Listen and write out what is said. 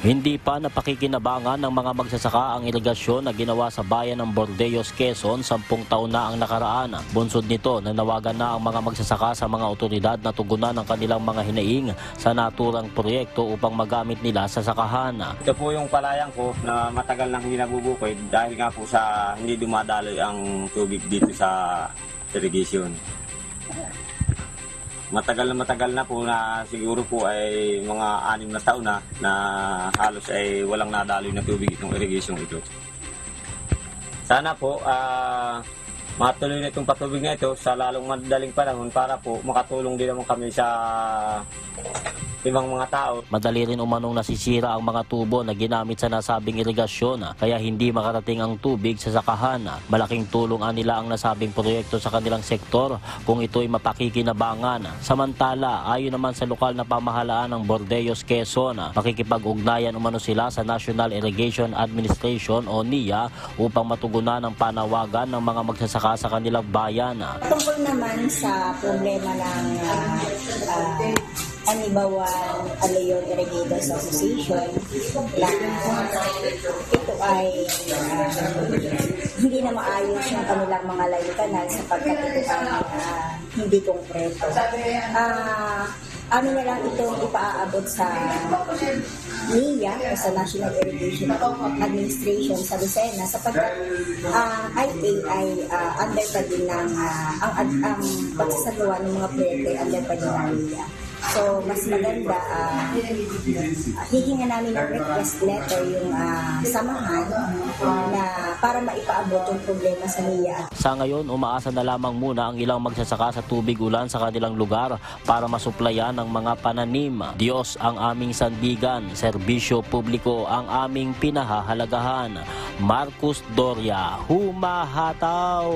Hindi pa napakikinabangan ng mga magsasaka ang irigasyon na ginawa sa bayan ng Bordeos, Quezon 10 taon na ang nakaraan. Bunsod nito, nanawagan na ang mga magsasaka sa mga otoridad na tugunan ang kanilang mga hinaing sa naturang proyekto upang magamit nila sa sakahan. Ito po yung palayang ko na matagal nang hindi nabubukid dahil nga po sa hindi dumadaloy ang tubig dito sa irrigation. Matagal na po na siguro po ay mga 6 na taon na halos ay walang nadaloy na tubig itong irrigation ito. Sana po matuloy na itong patubig na ito sa lalong madaling panahon para po makatulong din naman kami sa ibang mga tao. Madali rin umanong nasisira ang mga tubo na ginamit sa nasabing irigasyon kaya hindi makarating ang tubig sa sakahan. Malaking tulong nila ang nasabing proyekto sa kanilang sektor kung ito'y mapakikinabangan. Samantala, ayon naman sa lokal na pamahalaan ng Bordeos, Quezon, makikipag-ugnayan umano sila sa National Irrigation Administration o NIA upang matugunan ang panawagan ng mga magsasaka sa kanilang bayan. Tungkol naman sa problema ng Anibawan Alayon Irrigators Association na ito ay hindi na maayos yung kanilang mga layutan sapagkat ito ay hindi konkreto. Ano na lang itong ipaaabot sa NIA o sa National Irrigation Administration sa Lucena sapagkat IA ay under pa din ng ang pagsasagawa ng mga proyekto ay under pa din ng NIA. So, mas maganda, hihinga namin ng request letter yung samahan na para maipaabot yung problema sa NIA. Sa ngayon, umaasa na lamang muna ang ilang magsasaka sa tubig ulan sa kanilang lugar para masuplayan ng mga pananim. Diyos ang aming sandigan, serbisyo publiko ang aming pinahahalagahan. Marcus Doria, humahataw!